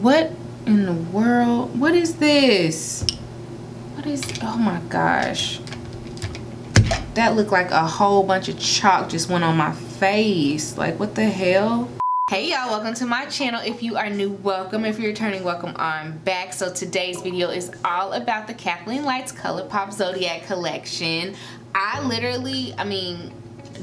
What in the world? What is this? What is, oh my gosh. That looked like a whole bunch of chalk just went on my face. Like, what the hell? Hey y'all, welcome to my channel. If you are new, welcome. If you're returning, welcome. I'm back. So today's video is all about the KathleenLights ColourPop Zodiac Collection. I mean,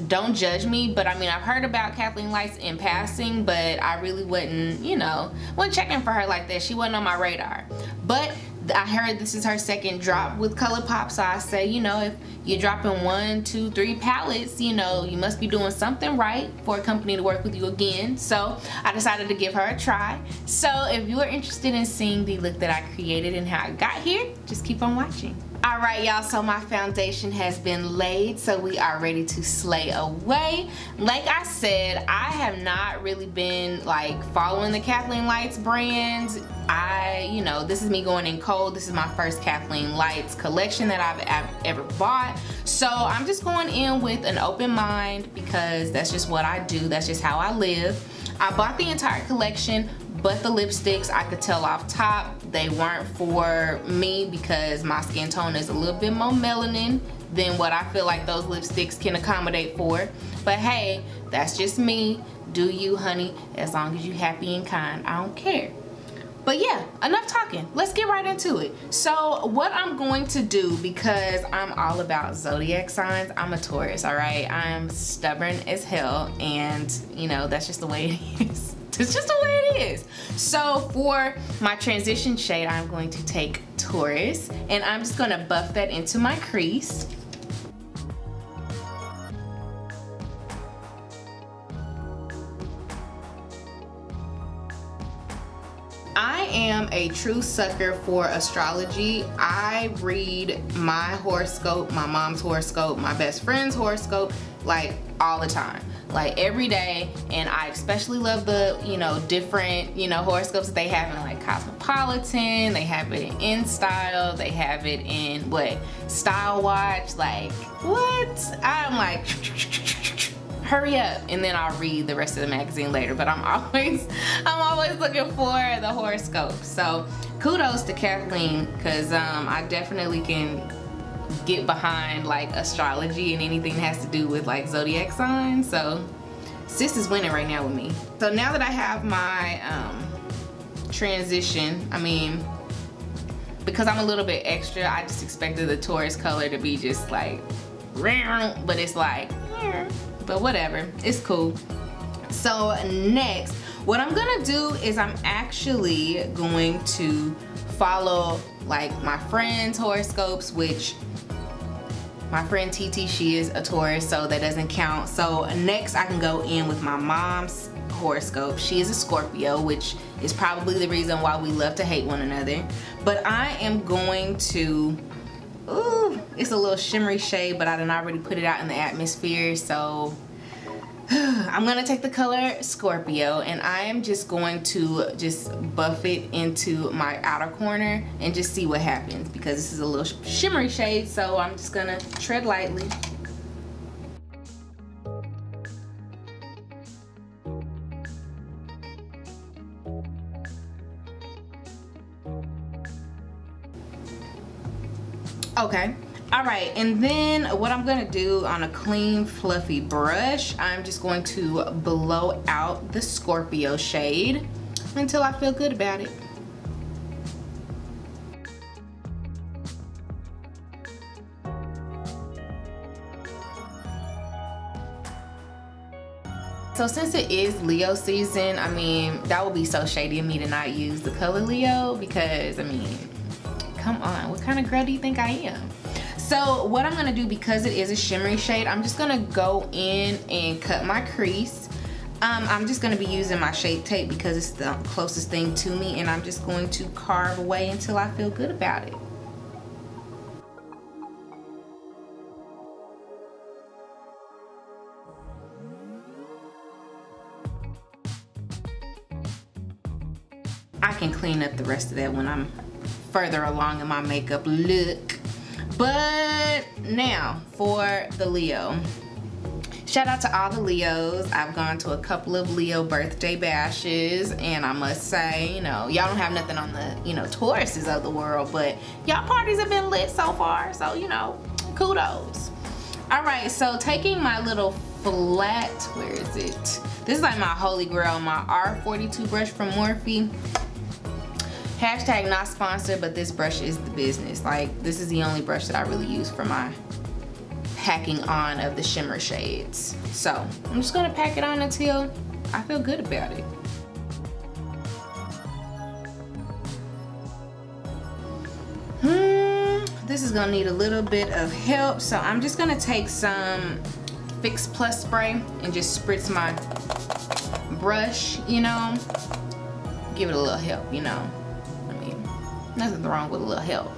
don't judge me, but I mean, I've heard about KathleenLights in passing, but I really wasn't, you know, wasn't checking for her like that. She wasn't on my radar. But I heard this is her second drop with ColourPop, so I say, you know, if you're dropping 1, 2, 3 palettes, you know, you must be doing something right for a company to work with you again. So I decided to give her a try. So if you are interested in seeing the look that I created and how I got here, just keep on watching. Alright y'all, so my foundation has been laid, so we are ready to slay away. Like I said, I have not really been like following the KathleenLights brands. You know, this is me going in cold. This is my first KathleenLights collection that I've ever bought. So I'm just going in with an open mind because that's just what I do. That's just how I live. I bought the entire collection, but the lipsticks, I could tell off top, they weren't for me because my skin tone is a little bit more melanin than what I feel like those lipsticks can accommodate for. But hey, that's just me. Do you, honey, as long as you happy and kind, I don't care. But yeah, enough talking. Let's get right into it. So what I'm going to do, because I'm all about zodiac signs, I'm a Taurus, all right? I'm stubborn as hell, and you know, that's just the way it is. It's just the way it is. So for my transition shade, I'm going to take Taurus, and I'm just gonna buff that into my crease. I am a true sucker for astrology. I read my horoscope, my mom's horoscope, my best friend's horoscope, like all the time, like every day. And I especially love the, you know, different, you know, horoscopes that they have in like Cosmopolitan, they have it in InStyle, they have it in what, Style Watch, like what? I'm like, hurry up, and then I'll read the rest of the magazine later. But I'm always looking for the horoscope. So kudos to Kathleen, because I definitely can get behind like astrology and anything that has to do with like zodiac signs. So sis is winning right now with me. So now that I have my transition, I mean, because I'm a little bit extra, I just expected the Taurus color to be just like, but it's like, but whatever, it's cool. So next, what I'm gonna do is I'm actually going to follow like my friend's horoscopes, which my friend TT, she is a Taurus, so that doesn't count. So next I can go in with my mom's horoscope. She is a Scorpio, which is probably the reason why we love to hate one another. But I am going to, ooh, it's a little shimmery shade, but I done already put it out in the atmosphere, so I'm gonna take the color Scorpio, and I am just going to just buff it into my outer corner and just see what happens, because this is a little shimmery shade, so I'm just gonna tread lightly. Okay. Alright, and then what I'm going to do on a clean fluffy brush, I'm just going to blow out the Scorpio shade until I feel good about it. So since it is Leo season, I mean, that would be so shady of me to not use the color Leo, because I mean, come on, what kind of girl do you think I am? So what I'm gonna do, because it is a shimmery shade, I'm just gonna go in and cut my crease. I'm just gonna be using my Shape Tape because it's the closest thing to me, and I'm just going to carve away until I feel good about it. I can clean up the rest of that when I'm further along in my makeup look. But now for the Leo. Shout out to all the Leos. I've gone to a couple of Leo birthday bashes, and I must say, you know, y'all don't have nothing on the, you know, Tauruses of the world, but y'all parties have been lit so far, so, you know, kudos. All right, so taking my little flat, where is it? This is like my holy grail, my R42 brush from Morphe. Hashtag not sponsored, but this brush is the business. Like, this is the only brush that I really use for my packing on of the shimmer shades. So I'm just gonna pack it on until I feel good about it. This is gonna need a little bit of help, so I'm just gonna take some Fix Plus spray and just spritz my brush, you know, give it a little help, you know. I mean, nothing wrong with a little help.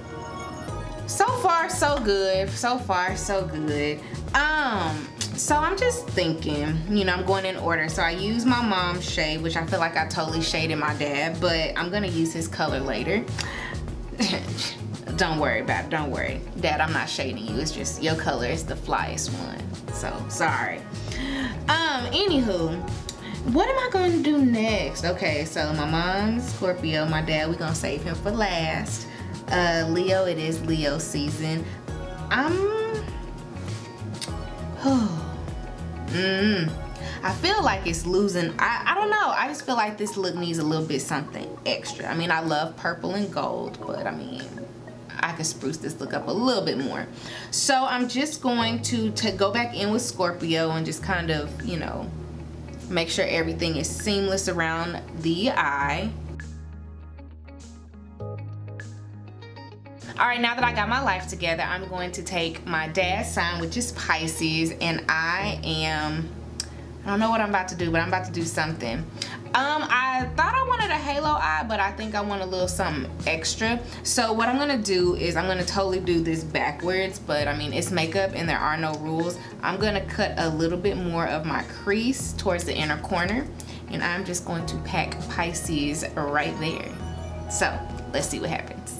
So far so good, so far so good. So I'm just thinking, you know, I'm going in order. So I use my mom's shade, which I feel like I totally shaded my dad, but I'm gonna use his color later. Don't worry about it, don't worry. Dad, I'm not shading you, it's just your color is the flyest one. So, sorry. Anywho, what am I going to do next? Okay, so my mom's Scorpio, my dad, we're going to save him for last. Leo, it is Leo season. I feel like it's losing, I don't know, I just feel like this look needs a little bit something extra. I mean, I love purple and gold, but I mean, I can spruce this look up a little bit more. So I'm just going to go back in with Scorpio and just kind of, you know, make sure everything is seamless around the eye. All right, now that I got my life together, I'm going to take my dad's sign, which is Pisces, and I don't know what I'm about to do, but I'm about to do something. I thought I wanted a halo eye, but I think I want a little something extra. So what I'm gonna do is I'm gonna totally do this backwards, but I mean, it's makeup and there are no rules. I'm gonna cut a little bit more of my crease towards the inner corner, and I'm just going to pack Pisces right there. So let's see what happens.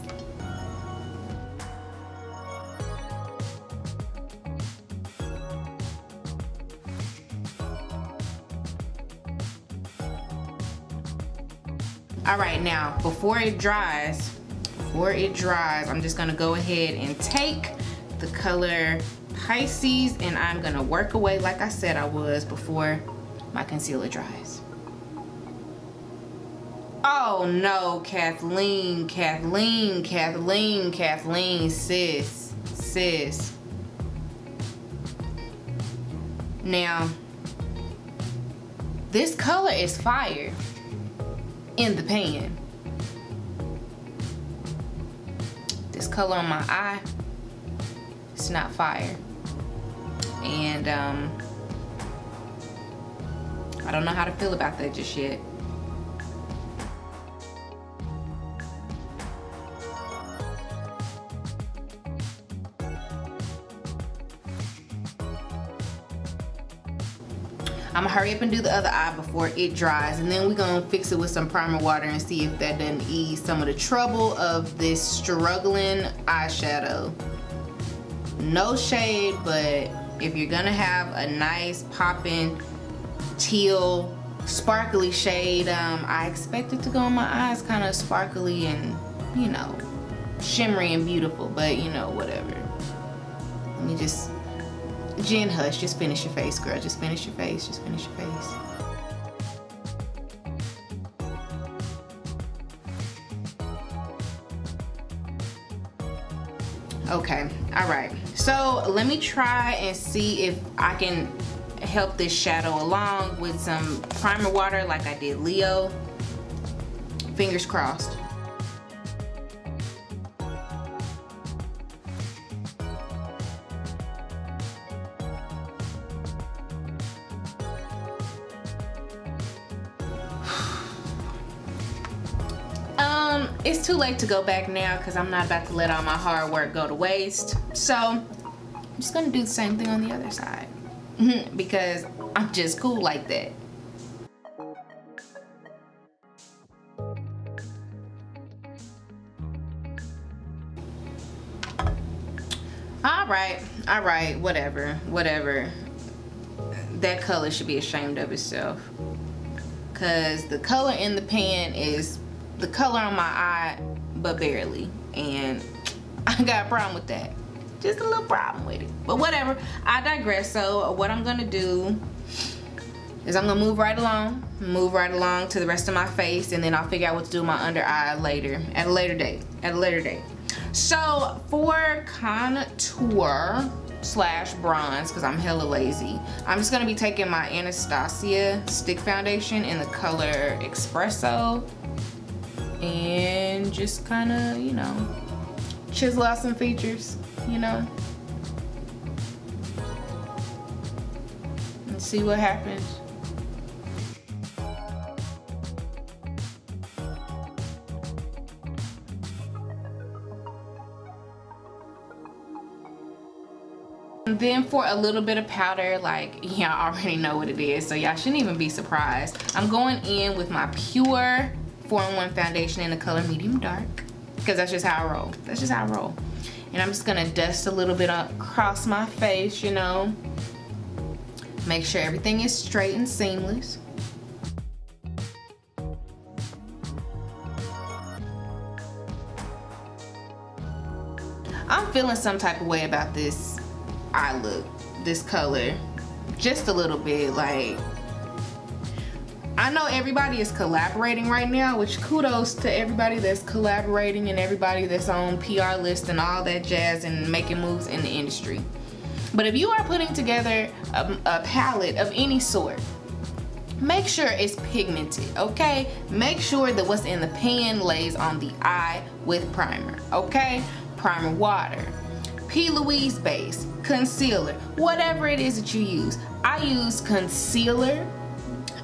All right, now before it dries, I'm just gonna go ahead and take the color Pisces, and I'm gonna work away like I said I was before my concealer dries. Oh no, Kathleen, sis. Now, this color is fire in the pan. This color on my eye, it's not fire. And I don't know how to feel about that just yet. I'm gonna hurry up and do the other eye before it dries, and then we're gonna fix it with some primer water and see if that doesn't ease some of the trouble of this struggling eyeshadow. No shade, but if you're gonna have a nice popping teal sparkly shade, I expect it to go on my eyes kind of sparkly and, you know, shimmery and beautiful, but you know, whatever. Let me just, Jen, hush, just finish your face, girl. Just finish your face, just finish your face. Okay, all right. So let me try and see if I can help this shadow along with some primer water like I did Leo. Fingers crossed. It's too late to go back now because I'm not about to let all my hard work go to waste. So I'm just gonna do the same thing on the other side because I'm just cool like that. All right, whatever. that color should be ashamed of itself, because the color in the pan is the color on my eye, but barely, and I got a problem with that. Just a little problem with it, but whatever. I digress. So what I'm gonna do is I'm gonna move right along to the rest of my face, and then I'll figure out what to do with my under eye later, at a later date. So for contour slash bronze, because I'm hella lazy, I'm just gonna be taking my Anastasia stick foundation in the color Espresso, and just kind of, you know, chisel out some features, you know, and see what happens. And then for a little bit of powder, like, y'all already know what it is, so y'all shouldn't even be surprised. I'm going in with my Pure 4-in-1 foundation in the color medium dark, because that's just how I roll. That's just how I roll. And I'm just gonna dust a little bit across my face, you know. Make sure everything is straight and seamless. I'm feeling some type of way about this eye look, this color, just a little bit. Like, I know everybody is collaborating right now, which kudos to everybody that's collaborating and everybody that's on PR lists and all that jazz and making moves in the industry. But if you are putting together a palette of any sort, make sure it's pigmented, okay? Make sure that what's in the pan lays on the eye with primer, okay? Primer water, P. Louise base, concealer, whatever it is that you use. I use concealer,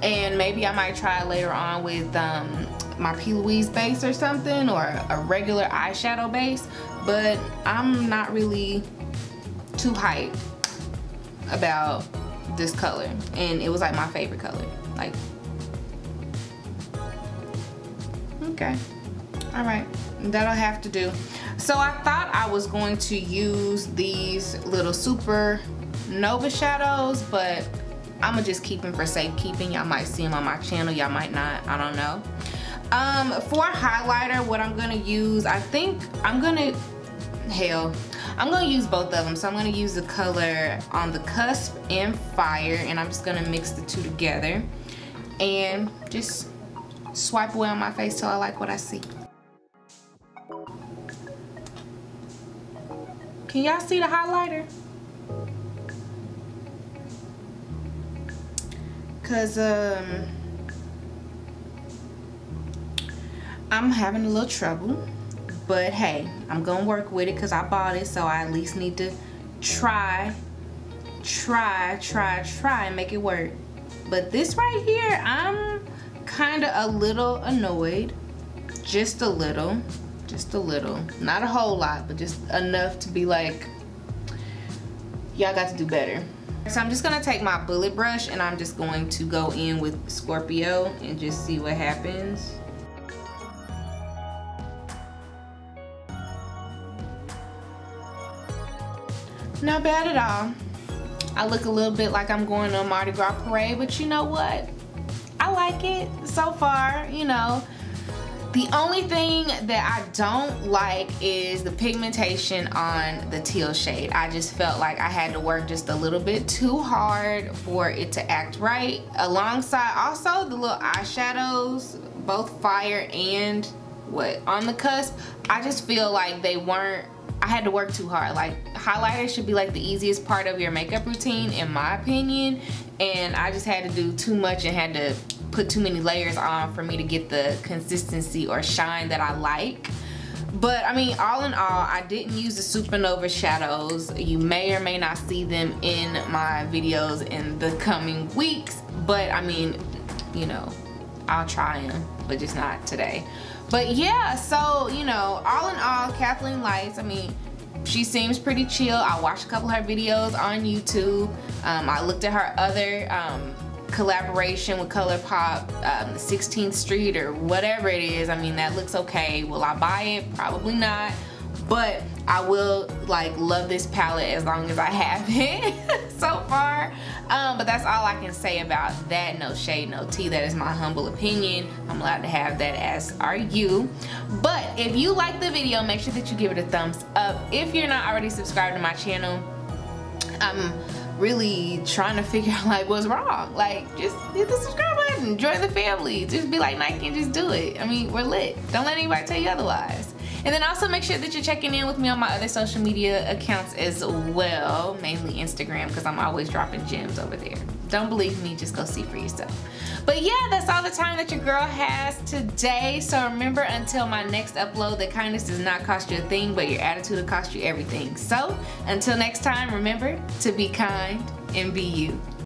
and maybe I might try later on with my P. Louise base or something, or a regular eyeshadow base, but I'm not really too hyped about this color, and it was like my favorite color. Like, okay, all right, that'll have to do. So I thought I was going to use these little Supernova shadows, but I'm gonna just keep them for safekeeping. Y'all might see them on my channel, y'all might not, I don't know. For highlighter, what I'm gonna use, I think I'm gonna use both of them. So I'm gonna use the color On the Cusp and Fire, and I'm just gonna mix the two together and just swipe away on my face till I like what I see. Can y'all see the highlighter? Cause I'm having a little trouble, but hey, I'm gonna work with it because I bought it, so I at least need to try and make it work. But this right here, I'm kind of a little annoyed, just a little, not a whole lot, but just enough to be like, y'all got to do better. So I'm just gonna take my bullet brush and I'm just going to go in with Scorpio and just see what happens. Not bad at all. I look a little bit like I'm going to a Mardi Gras parade, but you know what? I like it so far, you know. The only thing that I don't like is the pigmentation on the teal shade. I just felt like I had to work just a little bit too hard for it to act right. Alongside also the little eyeshadows, both Fire and On the Cusp, I just feel like they weren't, I had to work too hard. Like, highlighter should be like the easiest part of your makeup routine, in my opinion, and I just had to do too much and had to put too many layers on for me to get the consistency or shine that I like. But I mean, all in all, I didn't use the Supernova shadows. You may or may not see them in my videos in the coming weeks, but I mean, you know, I'll try them, but just not today. But yeah, so, you know, all in all, KathleenLights, I mean, she seems pretty chill. I watched a couple of her videos on YouTube. I looked at her other collaboration with ColourPop, 16th Street or whatever it is. I mean, that looks okay. Will I buy it? Probably not. but I will like love this palette as long as I have it so far. But that's all I can say about that. No shade, no tea. That is my humble opinion. I'm allowed to have that, as are you. But if you like the video, make sure that you give it a thumbs up. If you're not already subscribed to my channel, I'm really trying to figure out like what's wrong. Like, just hit the subscribe button, join the family, just be like Nike and just do it. I mean, we're lit. Don't let anybody tell you otherwise. And then also make sure that you're checking in with me on my other social media accounts as well, mainly Instagram, because I'm always dropping gems over there. Don't believe me, just go see for yourself. But yeah, that's all the time that your girl has today. So remember, until my next upload, that kindness does not cost you a thing, but your attitude will cost you everything. So until next time, remember to be kind and be you.